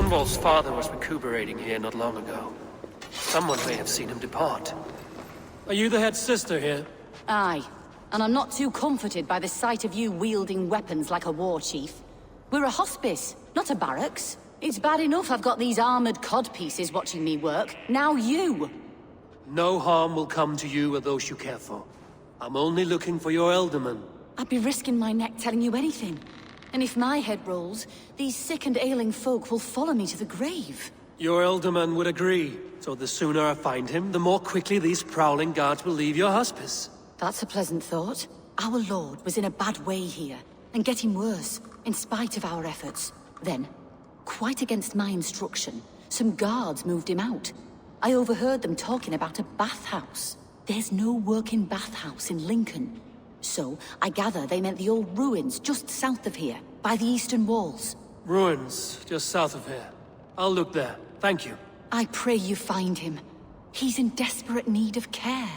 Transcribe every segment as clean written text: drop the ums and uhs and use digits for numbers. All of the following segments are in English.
Stonewall's father was recuperating here not long ago. Someone may have seen him depart. Are you the head sister here? Aye. And I'm not too comforted by the sight of you wielding weapons like a war chief. We're a hospice, not a barracks. It's bad enough I've got these armored codpieces watching me work. Now you! No harm will come to you or those you care for. I'm only looking for your Elderman. I'd be risking my neck telling you anything. And if my head rolls, these sick and ailing folk will follow me to the grave. Your Elderman would agree. So the sooner I find him, the more quickly these prowling guards will leave your hospice. That's a pleasant thought. Our lord was in a bad way here, and getting worse, in spite of our efforts. Then, quite against my instruction, some guards moved him out. I overheard them talking about a bathhouse. There's no working bathhouse in Lincoln. So, I gather they meant the old ruins just south of here, by the eastern walls. Ruins, just south of here. I'll look there. Thank you. I pray you find him. He's in desperate need of care.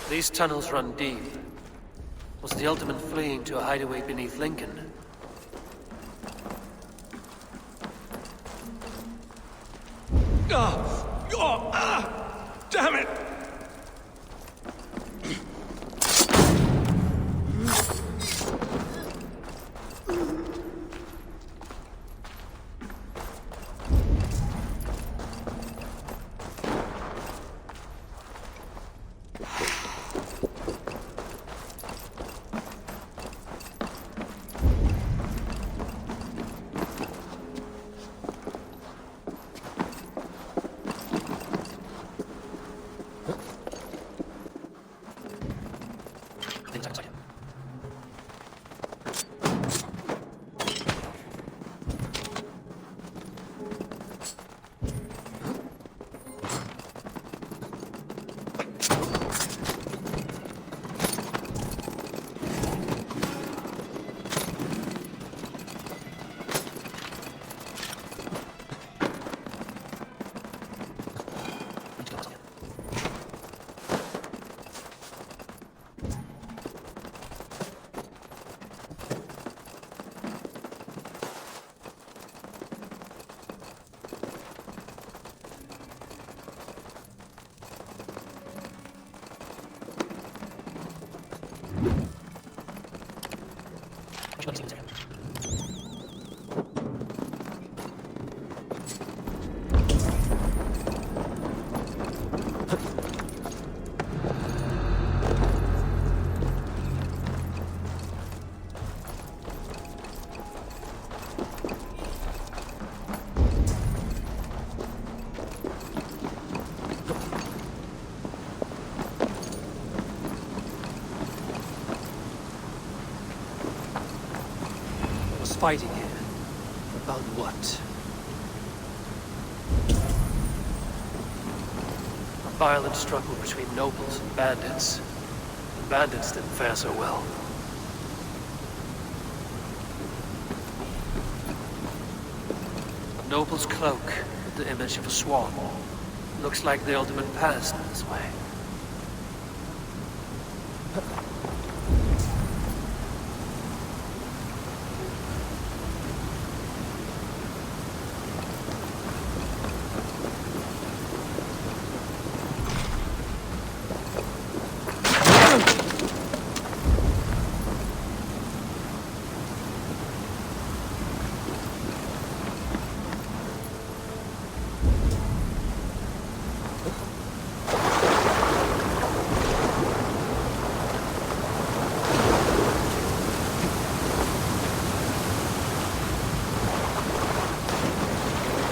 These tunnels run deep. Was the Ultimate fleeing to a hideaway beneath Lincoln? Damn it! Fighting here. About what? A violent struggle between nobles and bandits. The bandits didn't fare so well. Noble's cloak with the image of a swan. Looks like the ultimate passed this way.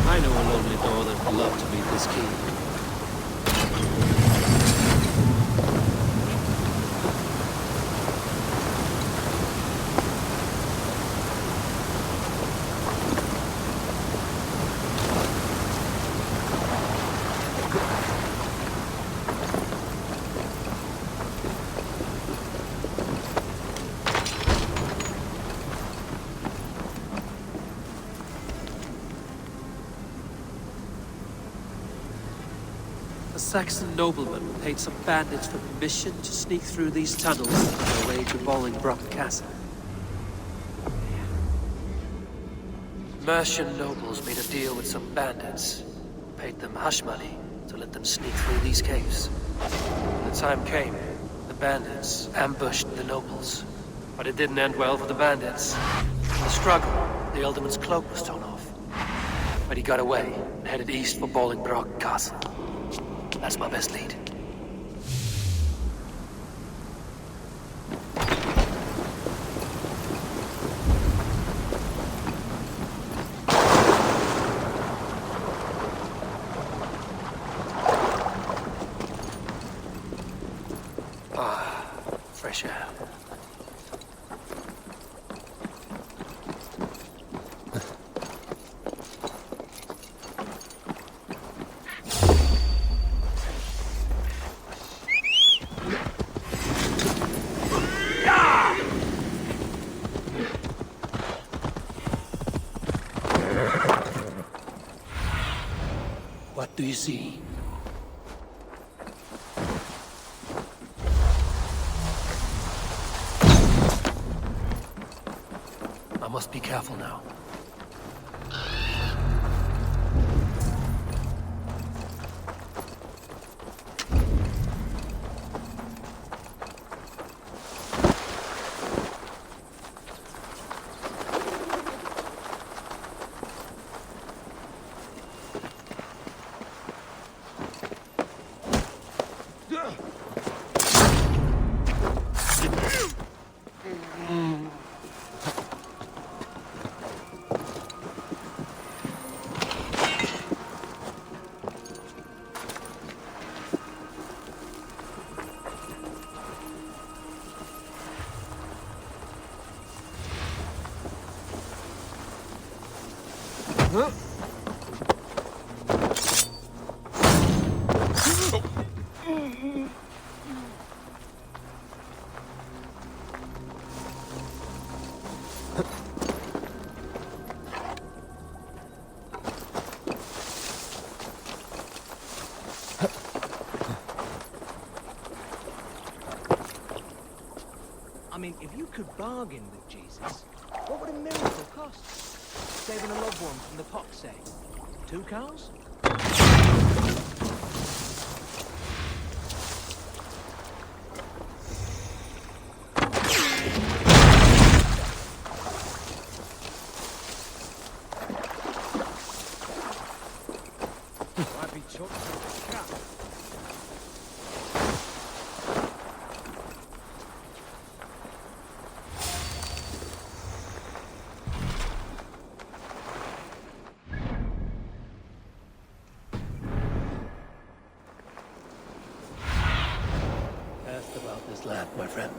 I know a lonely door that would love to meet this key. A Saxon nobleman paid some bandits for permission to sneak through these tunnels on their way to Bolingbroke Castle. Mercian nobles made a deal with some bandits, paid them hush money to let them sneak through these caves. When the time came, the bandits ambushed the nobles. But it didn't end well for the bandits. In the struggle, the Ealdorman's cloak was torn off. But he got away and headed east for Bolingbroke Castle. That's my best lead. Ah, fresh air. What do you see? I must be careful now. I mean, if you could bargain with Jesus, what would a miracle cost? Saving a loved one from the pox, say? 2 cows? I'd be chucked with a cat. Ask about this land, my friend.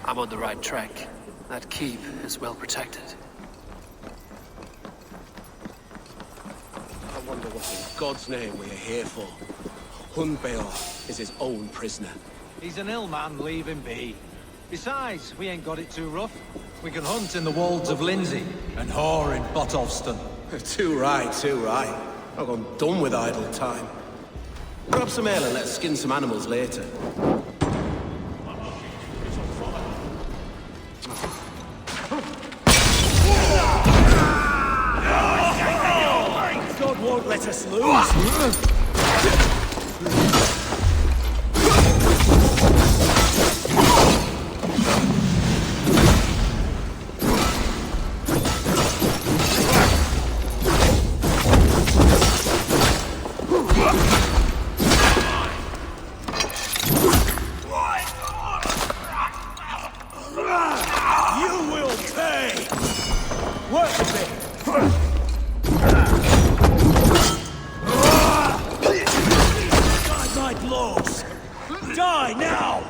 I'm on the right track. That keep is well protected. I wonder what in God's name we are here for. Hunbeor is his own prisoner. He's an ill man, leave him be. Besides, we ain't got it too rough. We can hunt in the wolds of Lindsay and whore in Botolston. Too right, too right. I've gone done with idle time. Grab some ale and let's skin some animals later. God won't let us lose. You will pay! Work a bit! Guide my blows! Die now!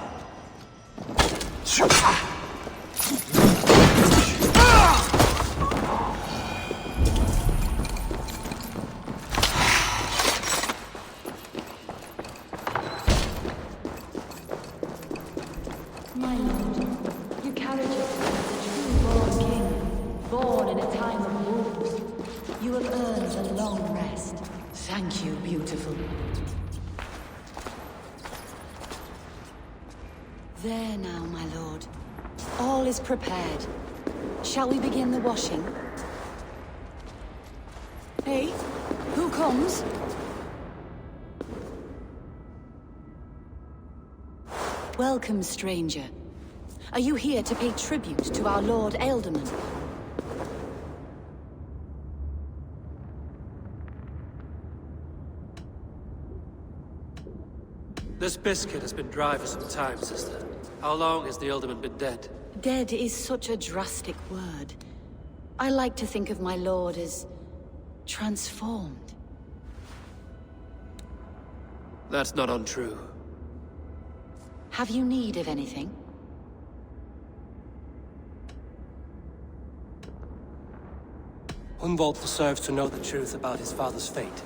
My lord, you carried yourself as a true-born king, born in a time of wolves. You have earned a long rest. Thank you, beautiful. There now, my lord. All is prepared. Shall we begin the washing? Hey, who comes? Welcome, stranger. Are you here to pay tribute to our Lord Ealdorman? This biscuit has been dry for some time, sister. How long has the Ealdorman been dead? Dead is such a drastic word. I like to think of my lord as transformed. That's not untrue. Have you need of anything? Hunwald deserves to know the truth about his father's fate.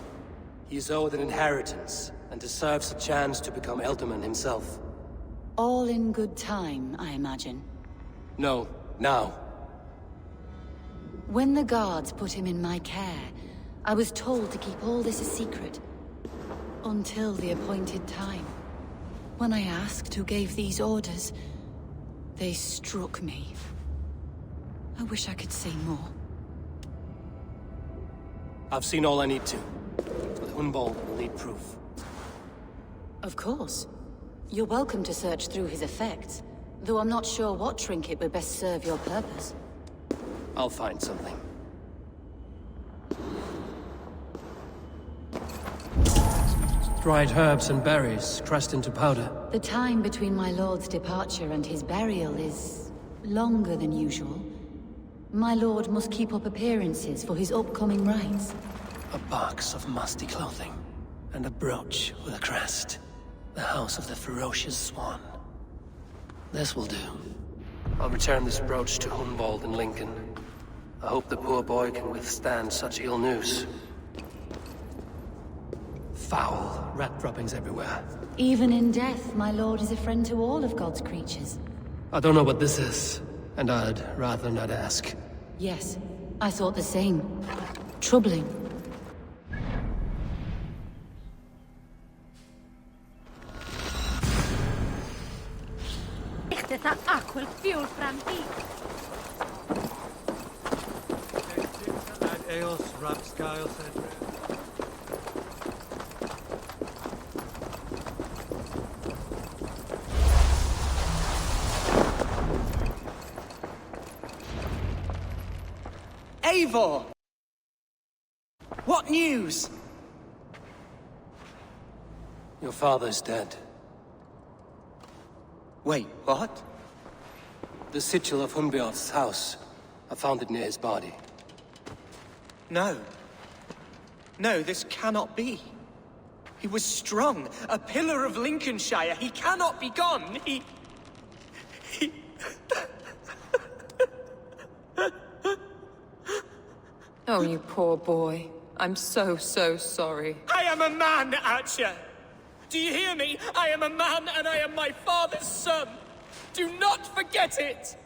He is owed an inheritance, and deserves a chance to become Ealdorman himself. All in good time, I imagine. No, now. When the guards put him in my care, I was told to keep all this a secret. Until the appointed time. When I asked who gave these orders, they struck me. I wish I could say more. I've seen all I need to, but Hunwald will need proof. Of course. You're welcome to search through his effects, though I'm not sure what trinket would best serve your purpose. I'll find something. Dried herbs and berries, crushed into powder. The time between my lord's departure and his burial is longer than usual. My lord must keep up appearances for his upcoming rites. A box of musty clothing, and a brooch with a crest. The house of the ferocious swan. This will do. I'll return this brooch to Hunwald in Lincoln. I hope the poor boy can withstand such ill news. Foul rat droppings everywhere. Even in death, my lord is a friend to all of God's creatures. I don't know what this is, and I'd rather not ask. Yes, I thought the same. Troubling. Eos, rapscale, cedre. Eivor! What news? Your father's dead. Wait, what? The sigil of Hunbeor's house. I found it near his body. No. No, this cannot be. He was strong, a pillar of Lincolnshire. He cannot be gone. Oh, you poor boy. I'm so sorry. I am a man, Archer! Do you hear me? I am a man and I am my father's son! Do not forget it!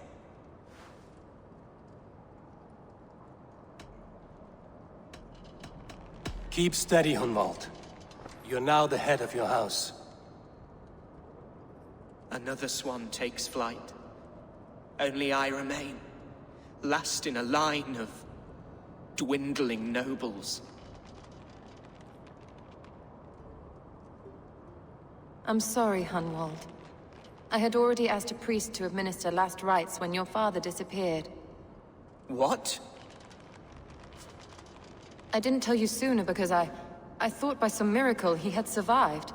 Keep steady, Hunwald. You're now the head of your house. Another swan takes flight. Only I remain, last in a line of dwindling nobles. I'm sorry, Hunwald. I had already asked a priest to administer last rites when your father disappeared. What? I didn't tell you sooner because I thought by some miracle he had survived.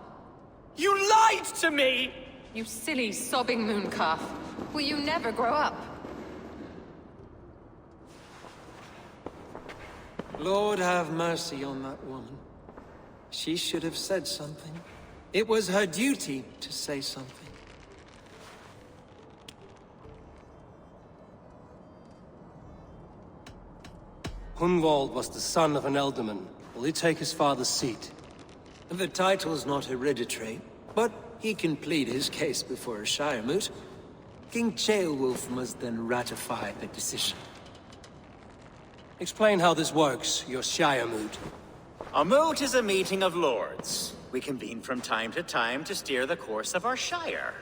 You lied to me! You silly, sobbing mooncalf. Will you never grow up? Lord have mercy on that woman. She should have said something. It was her duty to say something. Hunwald was the son of an ealdorman. Will he take his father's seat? The title's not hereditary, but he can plead his case before a Shire moot. King Ceolwulf must then ratify the decision. Explain how this works, your Shire moot. A moot is a meeting of lords. We convene from time to time to steer the course of our Shire.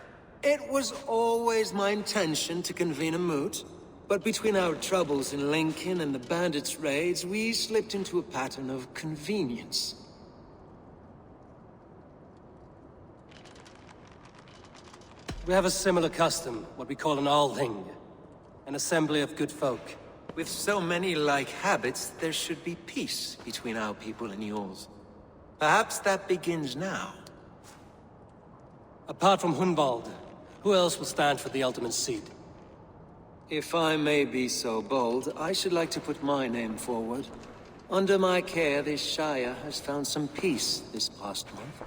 It was always my intention to convene a moot, but between our troubles in Lincoln and the bandits' raids, we slipped into a pattern of convenience. We have a similar custom, what we call an Althing. An assembly of good folk. With so many like habits, there should be peace between our people and yours. Perhaps that begins now. Apart from Hunwald, who else will stand for the ultimate seat? If I may be so bold, I should like to put my name forward. Under my care, this Shire has found some peace this past month.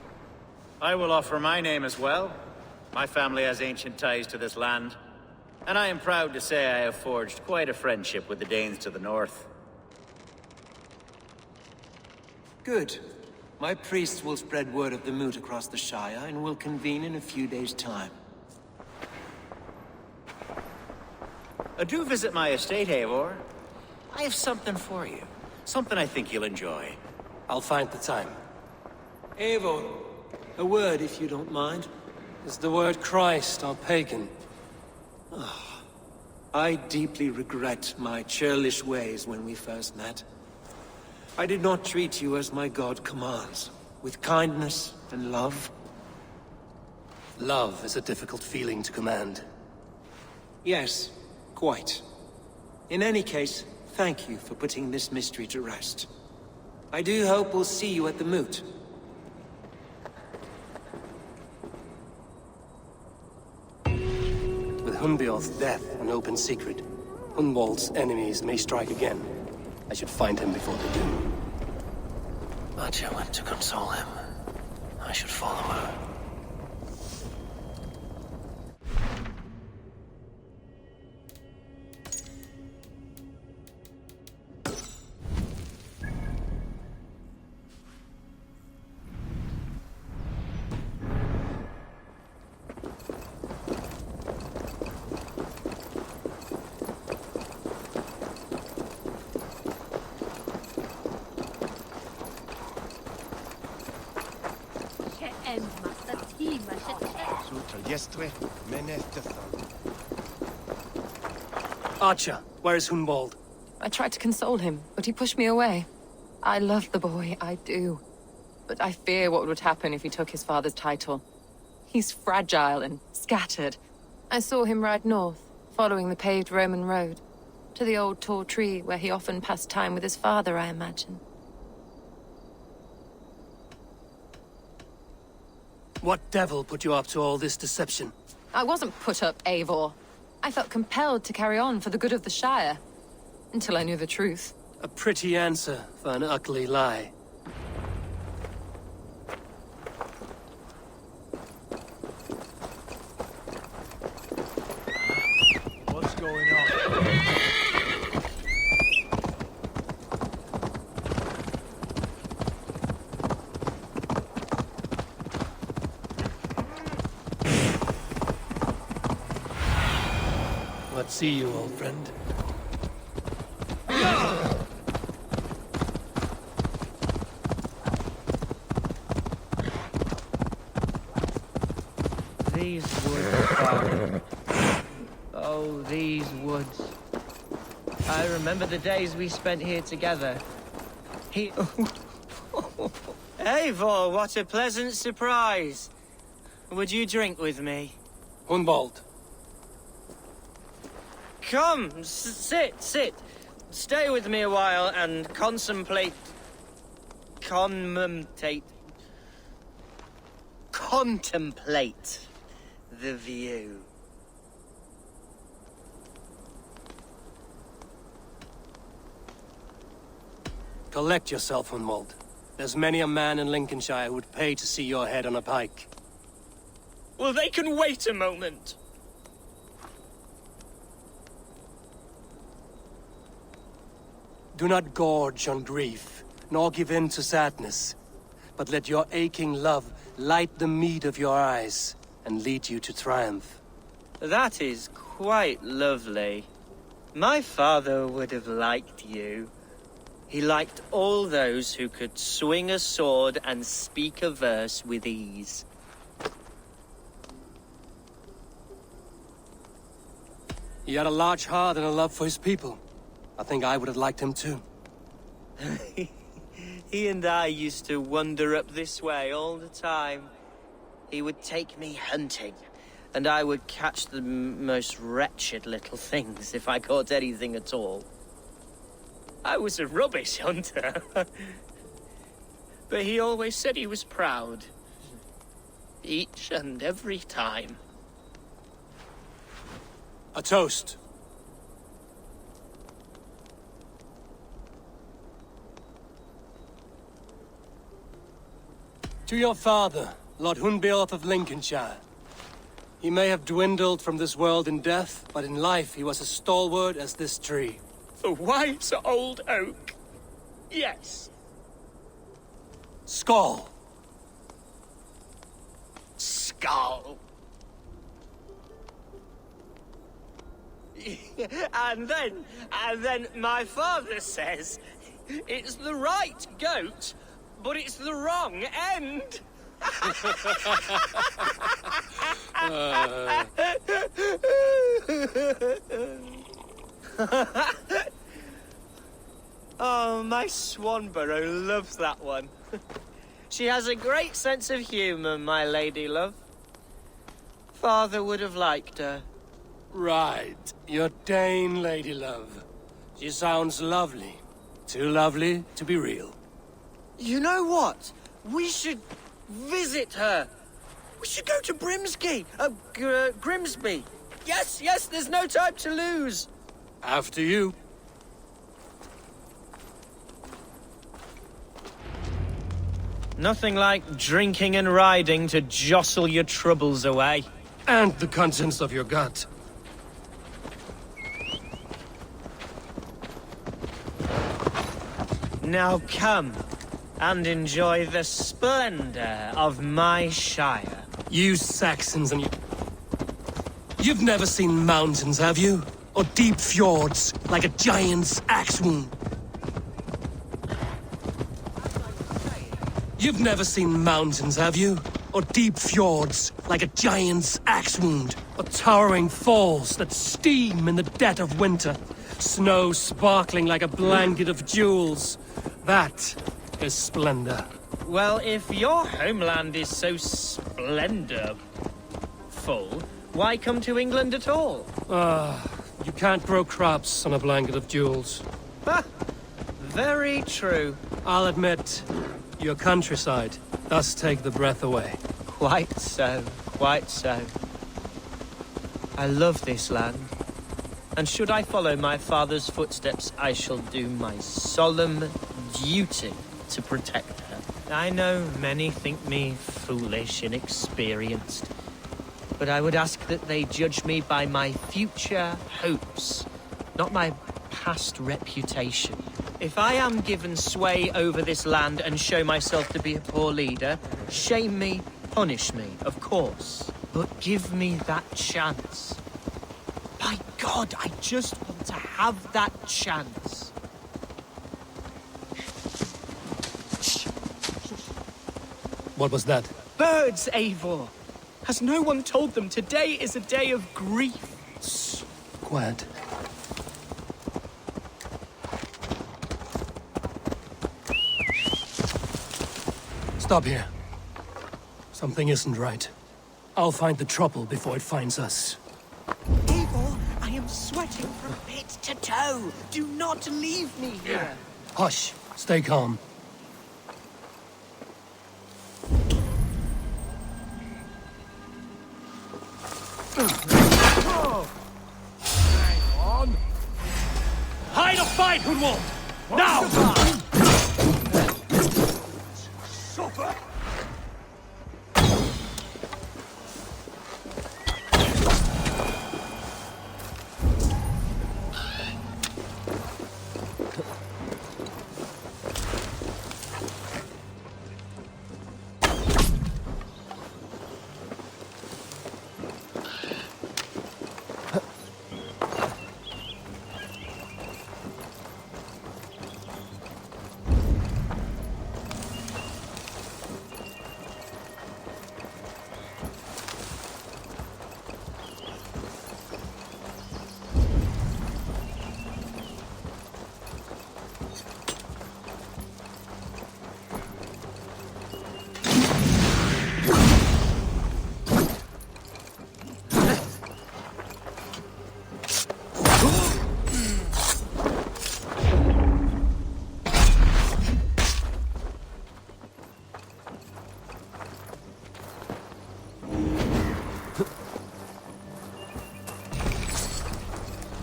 I will offer my name as well. My family has ancient ties to this land, and I am proud to say I have forged quite a friendship with the Danes to the north. Good. My priests will spread word of the moot across the Shire, and will convene in a few days' time. Do visit my estate, Eivor. I have something for you. Something I think you'll enjoy. I'll find the time. Eivor, a word if you don't mind. Is the word Christ or pagan? I deeply regret my churlish ways when we first met. I did not treat you as my god commands, with kindness and love. Love is a difficult feeling to command. Yes, quite. In any case, thank you for putting this mystery to rest. I do hope we'll see you at the moot. With Hunbjorn's death an open secret, Hunwald's enemies may strike again. I should find him before they do. Atya went to console him. I should follow her. Archer, where is Hunwald? I tried to console him, but he pushed me away. I love the boy, I do. But I fear what would happen if he took his father's title. He's fragile and scattered. I saw him ride north, following the paved Roman road. To the old tall tree where he often passed time with his father, I imagine. What devil put you up to all this deception? I wasn't put up, Eivor. I felt compelled to carry on for the good of the Shire. Until I knew the truth. A pretty answer for an ugly lie. Let's see you, old friend. These woods, Father. Oh, these woods. I remember the days we spent here together. Eivor, what a pleasant surprise. Would you drink with me? Hunwald. Come, sit. Stay with me a while and contemplate the view. Collect yourself, Hunwald. There's many a man in Lincolnshire who would pay to see your head on a pike. Well, they can wait a moment. Do not gorge on grief, nor give in to sadness, but let your aching love light the mead of your eyes and lead you to triumph. That is quite lovely. My father would have liked you. He liked all those who could swing a sword and speak a verse with ease. He had a large heart and a love for his people. I think I would have liked him too. He and I used to wander up this way all the time. He would take me hunting, and I would catch the most wretched little things if I caught anything at all. I was a rubbish hunter. But he always said he was proud. Each and every time. A toast. To your father, Lord Hunbeorth of Lincolnshire. He may have dwindled from this world in death, but in life he was as stalwart as this tree. A wise old oak. Yes. Skull. Skull. And then my father says it's the right goat, but it's the wrong end. Oh, my Swanborough loves that one. She has a great sense of humor, my lady love. Father would have liked her. Right. Your Dane lady love. She sounds lovely. Too lovely to be real. You know what? We should visit her. We should go to Grimsby. Yes, there's no time to lose. After you. Nothing like drinking and riding to jostle your troubles away. And the contents of your gut. Now come and enjoy the splendor of my shire. You Saxons and you... You've never seen mountains, have you? Or deep fjords, like a giant's axe wound? You've never seen mountains, have you? Or deep fjords, like a giant's axe wound? Or towering falls that steam in the dead of winter? Snow sparkling like a blanket of jewels? That is splendor. Well, if your homeland is so splendorful, why come to England at all? You can't grow crops on a blanket of jewels. Ha! Very true. I'll admit, your countryside does take the breath away. Quite so, quite so. I love this land. And should I follow my father's footsteps, I shall do my solemn duty to protect her. I know many think me foolish, inexperienced, but I would ask that they judge me by my future hopes, not my past reputation. If I am given sway over this land and show myself to be a poor leader, shame me, punish me, of course, but give me that chance. By God, I just want to have that chance. What was that? Birds, Eivor! Has no one told them today is a day of grief? Quiet. Stop here. Something isn't right. I'll find the trouble before it finds us. Eivor, I am sweating from head to toe. Do not leave me here. Hush. Stay calm. Hang on. Hide or fight, Hunwald! Now! Suffer.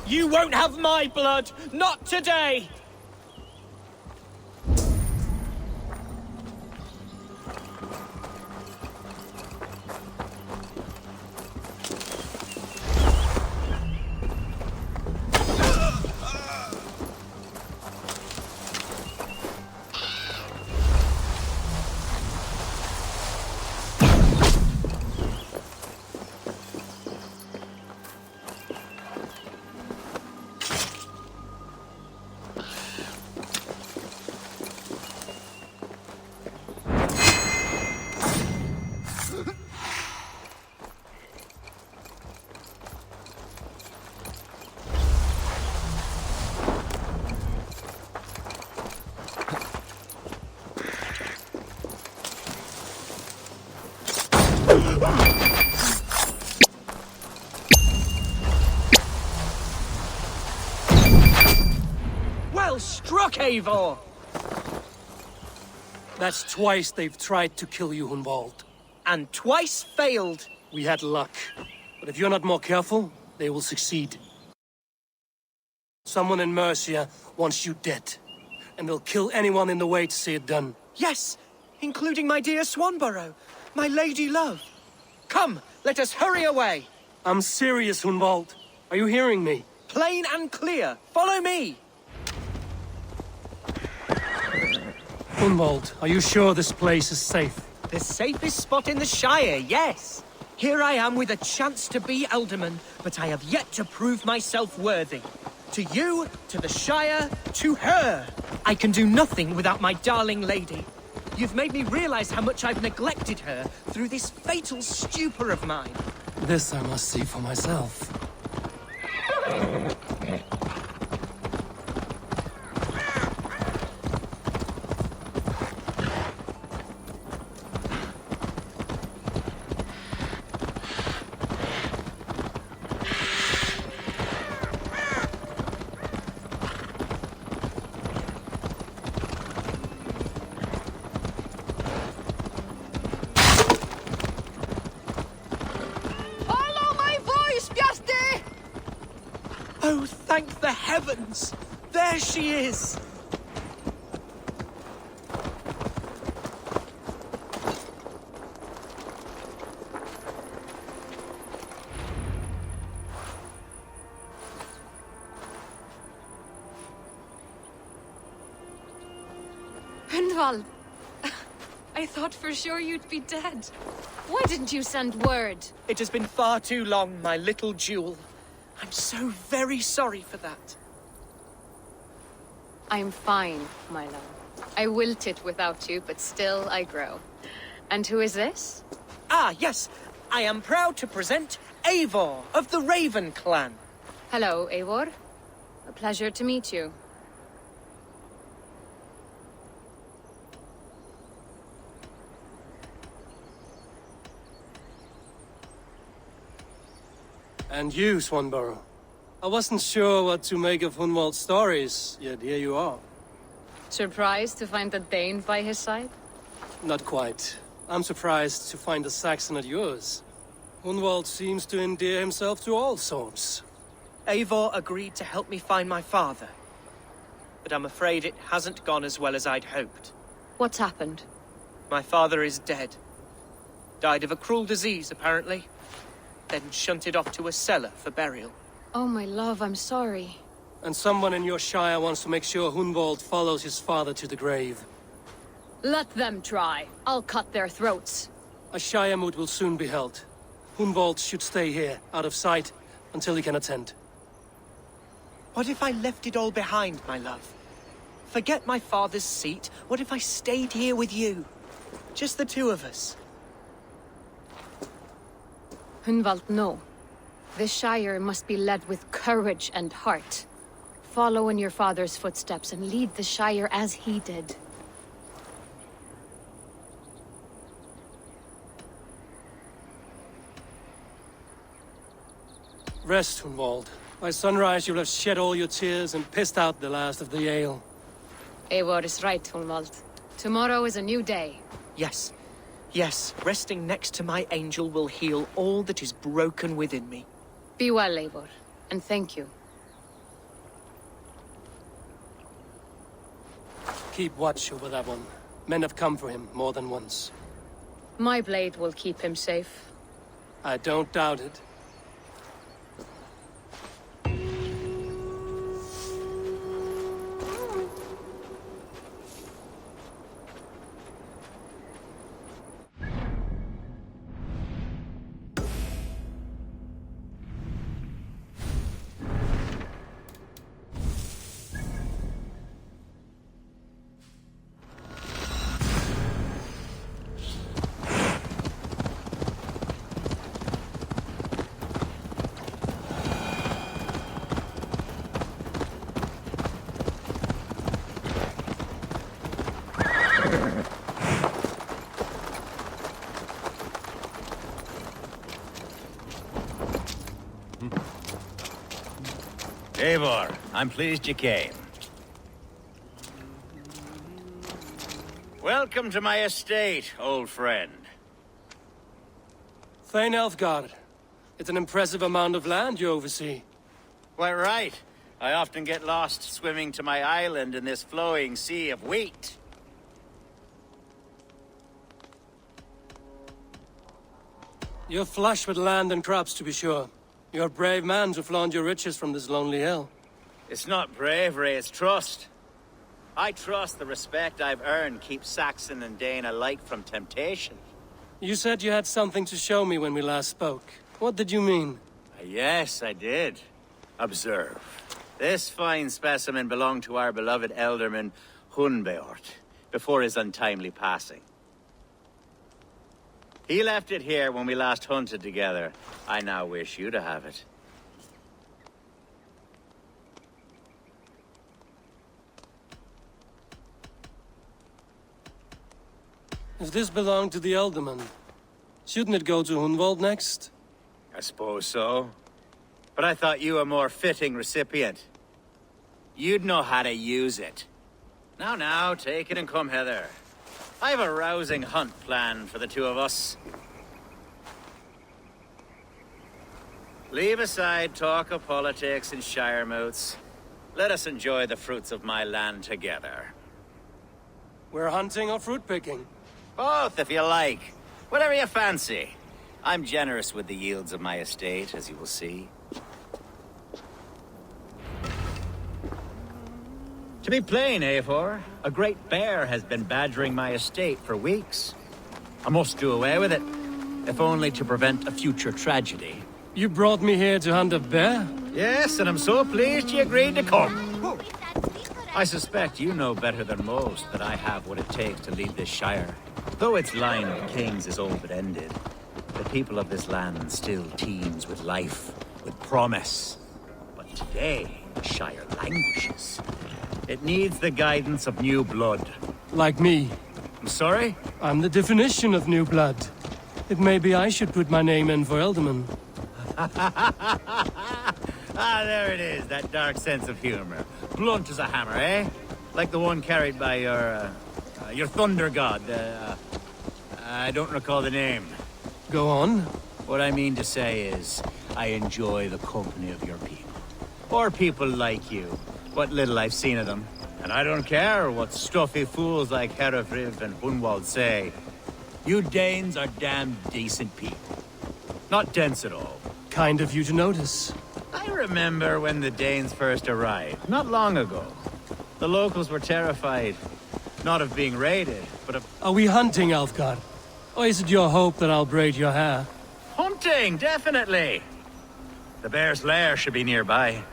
You won't have my blood! Not today! Well struck, Eivor! That's twice they've tried to kill you, Hunwald. And twice failed. We had luck. But if you're not more careful, they will succeed. Someone in Mercia wants you dead. And they'll kill anyone in the way to see it done. Yes, including my dear Swanborough, my lady love. Come, let us hurry away. I'm serious, Hunwald. Are you hearing me? Plain and clear. Follow me. Hunwald, are you sure this place is safe? The safest spot in the Shire, yes. Here I am with a chance to be Alderman, but I have yet to prove myself worthy. To you, to the Shire, to her. I can do nothing without my darling lady. You've made me realize how much I've neglected her through this fatal stupor of mine. This I must see for myself. Oh, thank the heavens! There she is! Hunwald, I thought for sure you'd be dead. Why didn't you send word? It has been far too long, my little jewel. I'm so very sorry for that. I'm fine, my love. I wilted without you, but still I grow. And who is this? Ah, yes. I am proud to present Eivor of the Raven clan. Hello, Eivor. A pleasure to meet you. And you, Swanborough. I wasn't sure what to make of Hunwald's stories, yet here you are. Surprised to find a Dane by his side? Not quite. I'm surprised to find a Saxon at yours. Hunwald seems to endear himself to all sorts. Eivor agreed to help me find my father. But I'm afraid it hasn't gone as well as I'd hoped. What's happened? My father is dead. Died of a cruel disease, apparently. Then shunted off to a cellar for burial. Oh, my love, I'm sorry. And someone in your shire wants to make sure Hunwald follows his father to the grave. Let them try. I'll cut their throats. A shire moot will soon be held. Hunwald should stay here, out of sight, until he can attend. What if I left it all behind, my love? Forget my father's seat. What if I stayed here with you? Just the two of us. Hunwald, no. This Shire must be led with courage and heart. Follow in your father's footsteps and lead the Shire as he did. Rest, Hunwald. By sunrise you'll have shed all your tears and pissed out the last of the ale. Eivor is right, Hunwald. Tomorrow is a new day. Yes. Yes, resting next to my angel will heal all that is broken within me. Be well, Eivor, and thank you. Keep watch over that one. Men have come for him more than once. My blade will keep him safe. I don't doubt it. Eivor, I'm pleased you came. Welcome to my estate, old friend. Thane Elfgard. It's an impressive amount of land you oversee. Quite right. I often get lost swimming to my island in this flowing sea of wheat. You're flush with land and crops, to be sure. You're a brave man to flaunt your riches from this lonely hill. It's not bravery, it's trust. I trust the respect I've earned keeps Saxon and Dane alike from temptation. You said you had something to show me when we last spoke. What did you mean? Yes, I did. Observe. This fine specimen belonged to our beloved elderman, Hunbeort, before his untimely passing. He left it here when we last hunted together. I now wish you to have it. If this belonged to the Elderman, shouldn't it go to Hunwald next? I suppose so. But I thought you a more fitting recipient. You'd know how to use it. Now, take it and come hither. I have a rousing hunt planned for the two of us. Leave aside talk of politics and shire moots. Let us enjoy the fruits of my land together. We're hunting or fruit picking? Both, if you like. Whatever you fancy. I'm generous with the yields of my estate, as you will see. To be plain, Eivor, a great bear has been badgering my estate for weeks. I must do away with it, if only to prevent a future tragedy. You brought me here to hunt a bear? Yes, and I'm so pleased you agreed to come. I suspect you know better than most that I have what it takes to lead this Shire. Though its line of kings is all but ended, the people of this land still teems with life, with promise. But today, the Shire languishes. It needs the guidance of new blood. Like me. I'm sorry? I'm the definition of new blood. It may be I should put my name in for Elderman. Ah, there it is, that dark sense of humor. Blunt as a hammer, eh? Like the one carried by your thunder god. I don't recall the name. Go on. What I mean to say is, I enjoy the company of your people. Or people like you. What little I've seen of them. And I don't care what stuffy fools like Herefriv and Hunwald say. You Danes are damn decent people. Not dense at all. Kind of you to notice. I remember when the Danes first arrived, not long ago. The locals were terrified. Not of being raided, but of... Are we hunting, Alfgar? Or is it your hope that I'll braid your hair? Hunting, definitely! The bear's lair should be nearby.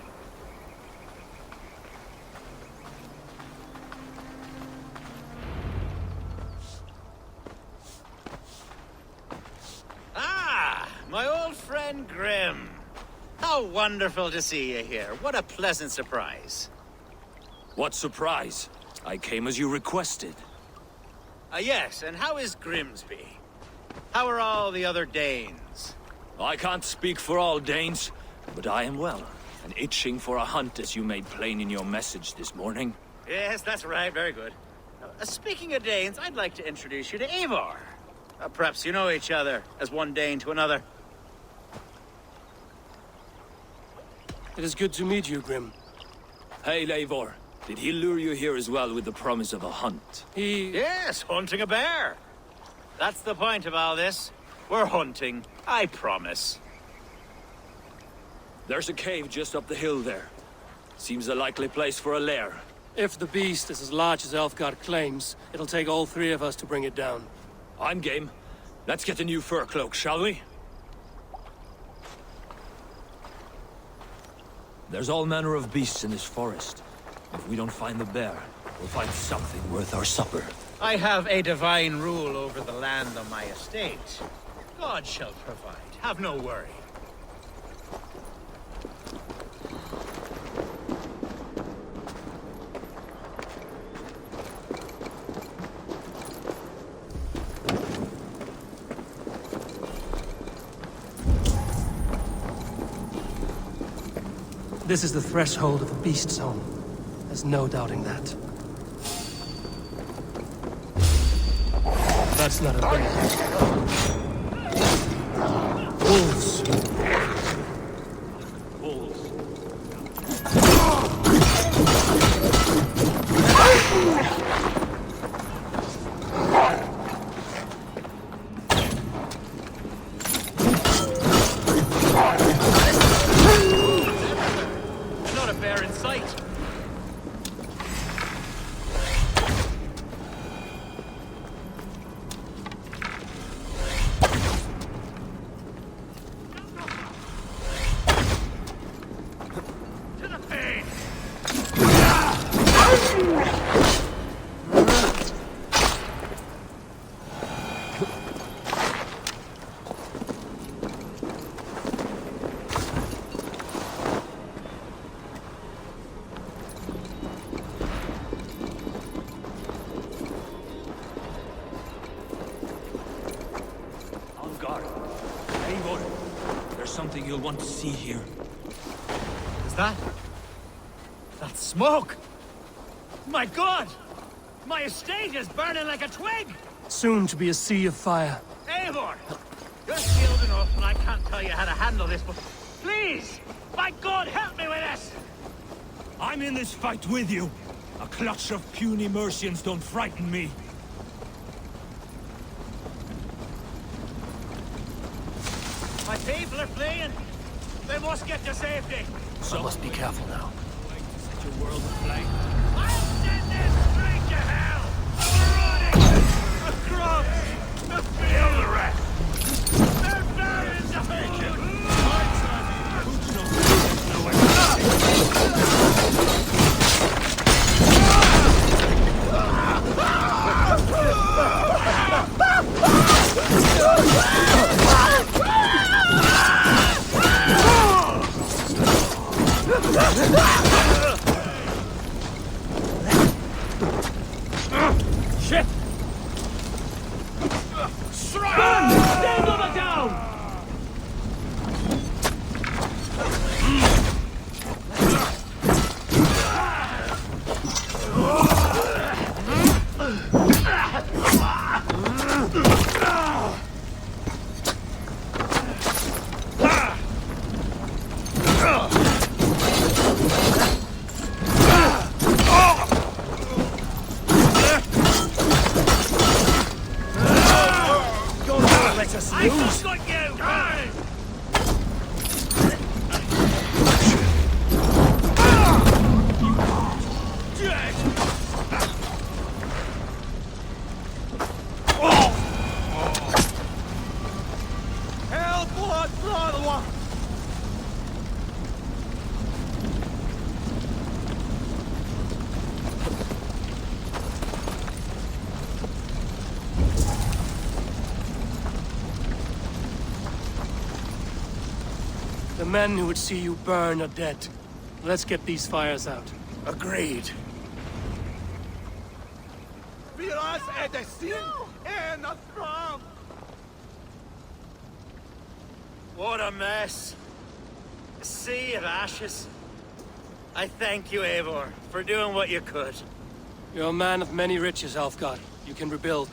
Ah! My old friend Grim. How wonderful to see you here. What a pleasant surprise. What surprise? I came as you requested. Yes, and how is Grimsby? How are all the other Danes? I can't speak for all Danes, but I am well, and itching for a hunt as you made plain in your message this morning. Yes, that's right. Very good. Speaking of Danes, I'd like to introduce you to Eivor. Perhaps you know each other, as one Dane to another. It is good to meet you, Grim. Hey, Eivor. Did he lure you here as well with the promise of a hunt? Yes, hunting a bear. That's the point of all this. We're hunting, I promise. There's a cave just up the hill there. Seems a likely place for a lair. If the beast is as large as Elfgard claims, it'll take all three of us to bring it down. I'm game. Let's get a new fur cloak, shall we? There's all manner of beasts in this forest. If we don't find the bear, we'll find something worth our supper. I have a divine rule over the land on my estate. God shall provide. Have no worry. This is the threshold of the beast zone. There's no doubting that. That's not a bear. Wolves. Not a bear in sight. On guard. Eivor, there's something you'll want to see here. Is that? That's smoke! My God! My estate is burning like a twig! Soon to be a sea of fire. Eivor! You're skilled enough, and I can't tell you how to handle this, but please! By God, help me with this! I'm in this fight with you. A clutch of puny Mercians don't frighten me. My people are fleeing! They must get to safety! I must be careful now. Set your world aflame. I'll send this straight to hell! Running! The grubs! The feel the rest! They're buried in the food! The men who would see you burn are dead. Let's get these fires out. Agreed. What a mess. A sea of ashes. I thank you, Eivor, for doing what you could. You're a man of many riches, Alfgard. You can rebuild.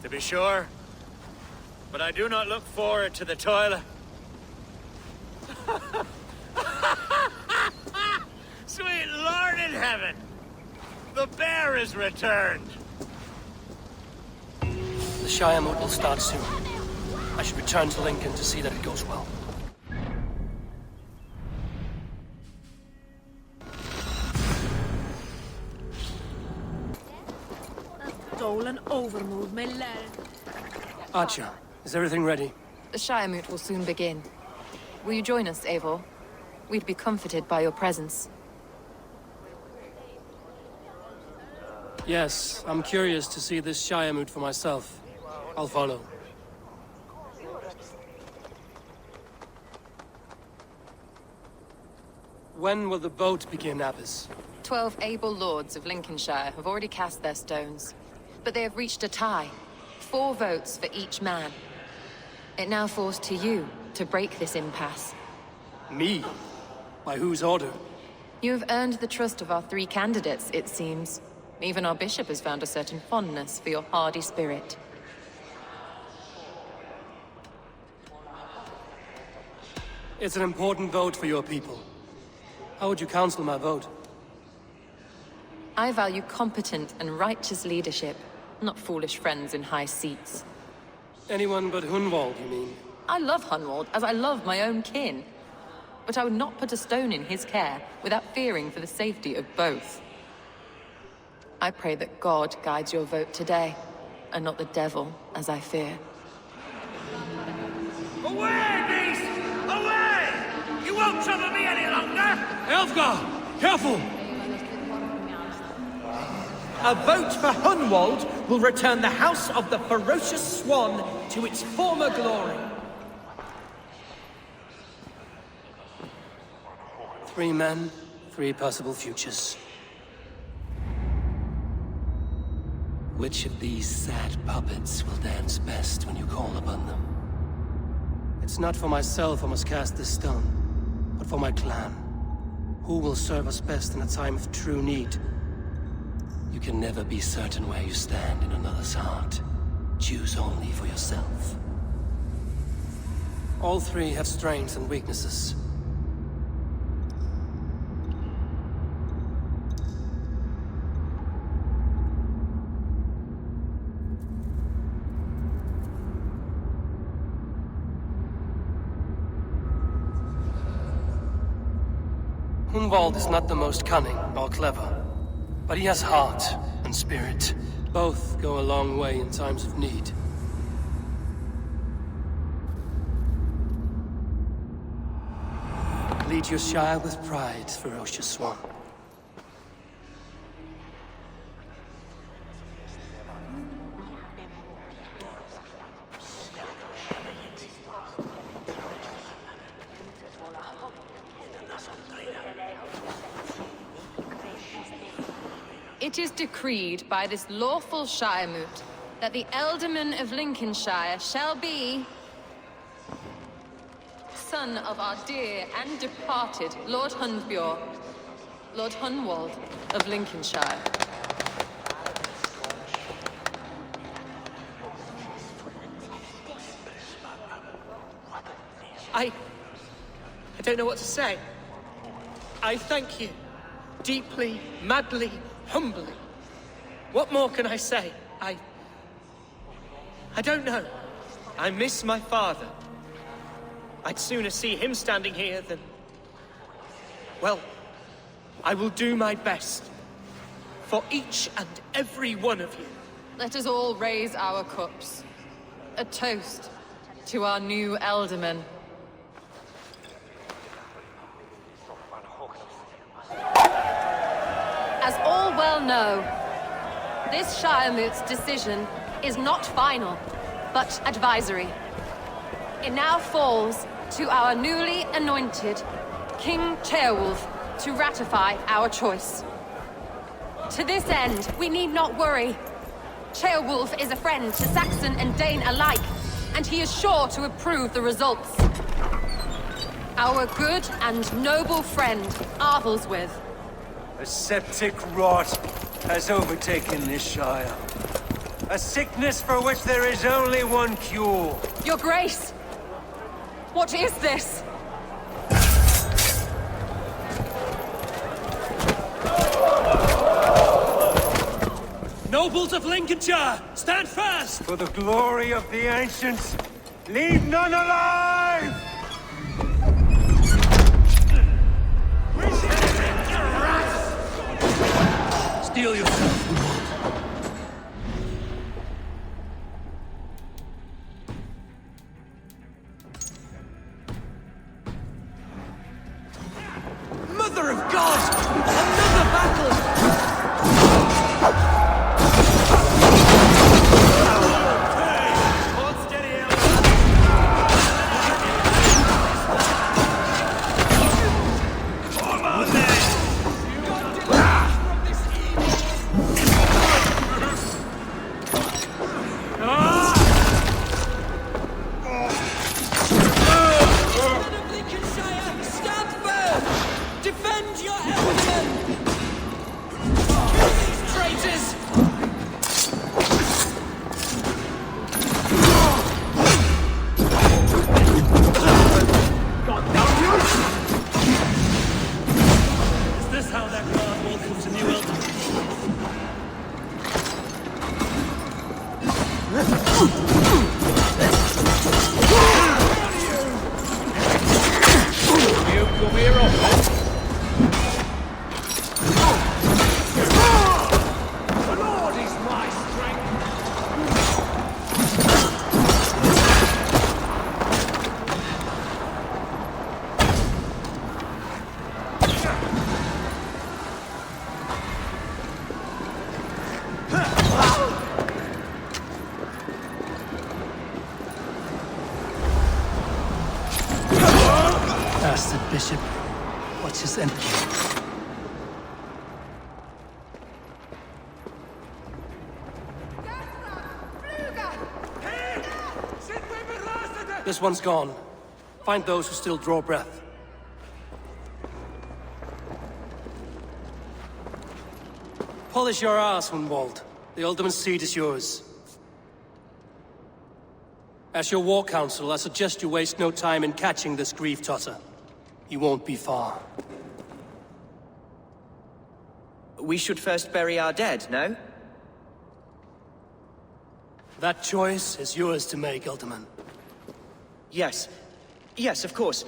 To be sure. But I do not look forward to the toilet. Sweet Lord in heaven! The bear is returned! The Shire moot will start soon. I should return to Lincoln to see that it goes well. Stolen overmood, my lad. Archer, is everything ready? The Shire moot will soon begin. Will you join us, Eivor? We'd be comforted by your presence. Yes, I'm curious to see this Shire moot for myself. I'll follow. When will the vote begin, Abbess? 12 able lords of Lincolnshire have already cast their stones, but they have reached a tie. 4 votes for each man. It now falls to you to break this impasse. Me? By whose order? You have earned the trust of our 3 candidates, it seems. Even our bishop has found a certain fondness for your hardy spirit. It's an important vote for your people. How would you counsel my vote? I value competent and righteous leadership, not foolish friends in high seats. Anyone but Hunwald, you mean? I love Hunwald, as I love my own kin. But I would not put a stone in his care without fearing for the safety of both. I pray that God guides your vote today, and not the devil, as I fear. Away, beast! Away! You won't trouble me any longer! Elfgar! Careful! A vote for Hunwald will return the House of the Ferocious Swan to its former glory. 3 men, 3 possible futures. Which of these sad puppets will dance best when you call upon them? It's not for myself I must cast this stone, but for my clan. Who will serve us best in a time of true need? You can never be certain where you stand in another's heart. Choose only for yourself. All 3 have strengths and weaknesses. Hunwald is not the most cunning or clever, but he has heart and spirit. Both go a long way in times of need. Lead your Shire with pride, Ferocious Swan. It is decreed by this lawful Shire moot that the Ealdorman of Lincolnshire shall be son of our dear and departed Lord Hundbjorn, Lord Hunwald of Lincolnshire. I don't know what to say. I thank you. Deeply, madly, humbly. What more can I say? I don't know. I miss my father. I'd sooner see him standing here than... Well, I will do my best. For each and every one of you. Let us all raise our cups. A toast to our new Elderman. As all well know, this Shiremoot's decision is not final, but advisory. It now falls to our newly anointed King Ceolwulf to ratify our choice. To this end, we need not worry. Ceolwulf is a friend to Saxon and Dane alike, and he is sure to approve the results. Our good and noble friend, Arthelswith. A septic rot has overtaken this Shire. A sickness for which there is only one cure. Your Grace! What is this? Nobles of Lincolnshire, stand fast! For the glory of the ancients, leave none alive! Steel yourself. Mother of God! Another battle! Bastard bishop. What's his end game? This one's gone. Find those who still draw breath. Polish your ass, Hunwald. The Alderman's seat is yours. As your war council, I suggest you waste no time in catching this grief-tosser. He won't be far. We should first bury our dead, no? That choice is yours to make, Alderman. Yes. Yes, of course.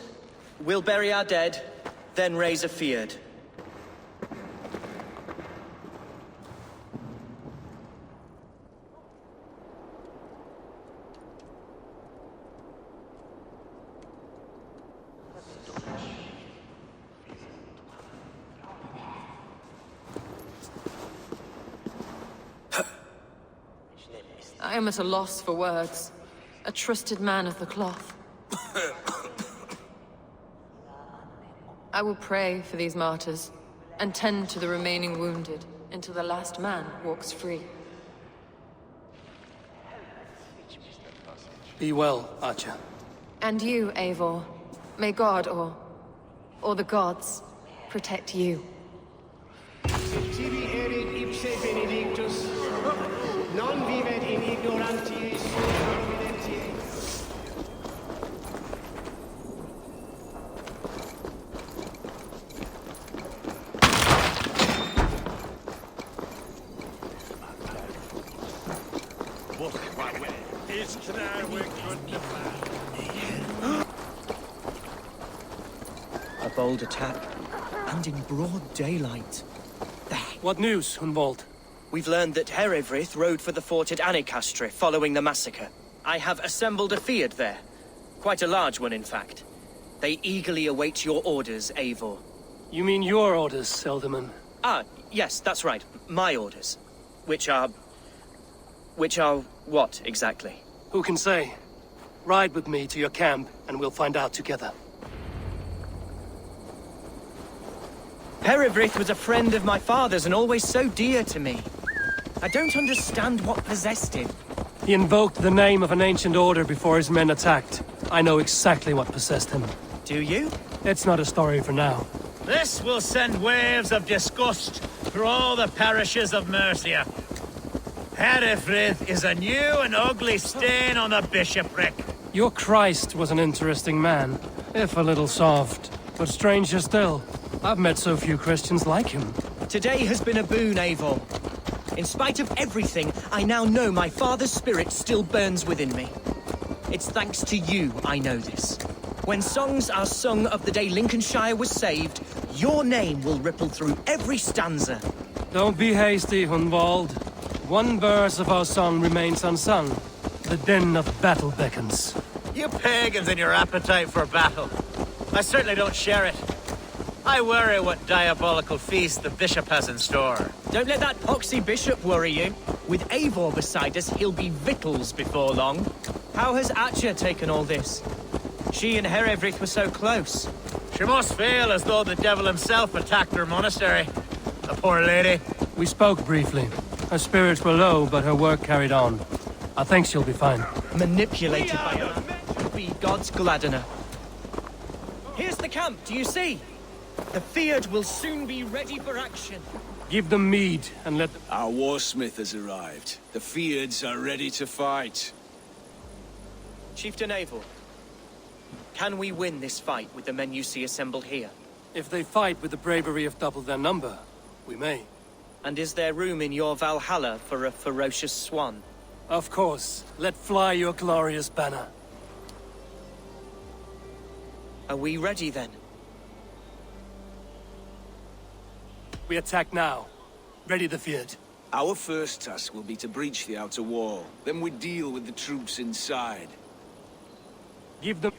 We'll bury our dead, then raise a feard. I am at a loss for words. A trusted man of the cloth. I will pray for these martyrs, and tend to the remaining wounded, until the last man walks free. Be well, Archer. And you, Eivor. May God, or the gods, protect you. Tibi erit ipse benedictus, non vivet in ignorantiae providentiae. A bold attack, and in broad daylight. There. What news, Hunwald? We've learned that Herefrith rode for the fort at Annikastre following the massacre. I have assembled a feard there, Quite a large one, in fact. They eagerly await your orders, Eivor. You mean your orders, Elderman? Ah, yes, that's right. My orders. Which are what, exactly? Who can say? Ride with me to your camp, and we'll find out together. Herewrith was a friend of my father's and always so dear to me. I don't understand what possessed him. He invoked the name of an ancient order before his men attacked. I know exactly what possessed him. Do you? It's not a story for now. This will send waves of disgust through all the parishes of Mercia. Herefrith is a new and ugly stain on the bishopric. Your Christ was an interesting man, if a little soft. But stranger still, I've met so few Christians like him. Today has been a boon, Eivor. In spite of everything, I now know my father's spirit still burns within me. It's thanks to you I know this. When songs are sung of the day Lincolnshire was saved, your name will ripple through every stanza. Don't be hasty, Hunwald. One verse of our song remains unsung. The din of battle beckons. You pagans and your appetite for battle. I certainly don't share it. I worry what diabolical feast the bishop has in store. Don't let that poxy bishop worry you. With Eivor beside us, he'll be victuals before long. How has Atcha taken all this? She and Herewrith were so close. She must feel as though the devil himself attacked her monastery. The poor lady. We spoke briefly. Her spirits were low, but her work carried on. I think she'll be fine. Manipulated by a man to be God's gladdener. Here's the camp, do you see? The Field will soon be ready for action. Give them mead, and let them... Our warsmith has arrived. The Fields are ready to fight. Chieftain Eivor, can we win this fight with the men you see assembled here? If they fight with the bravery of double their number, we may. And is there room in your Valhalla for a ferocious swan? Of course. Let fly your glorious banner. Are we ready then? We attack now. Ready the field. Our first task will be to breach the outer wall. Then we deal with the troops inside. Give them...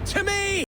To me!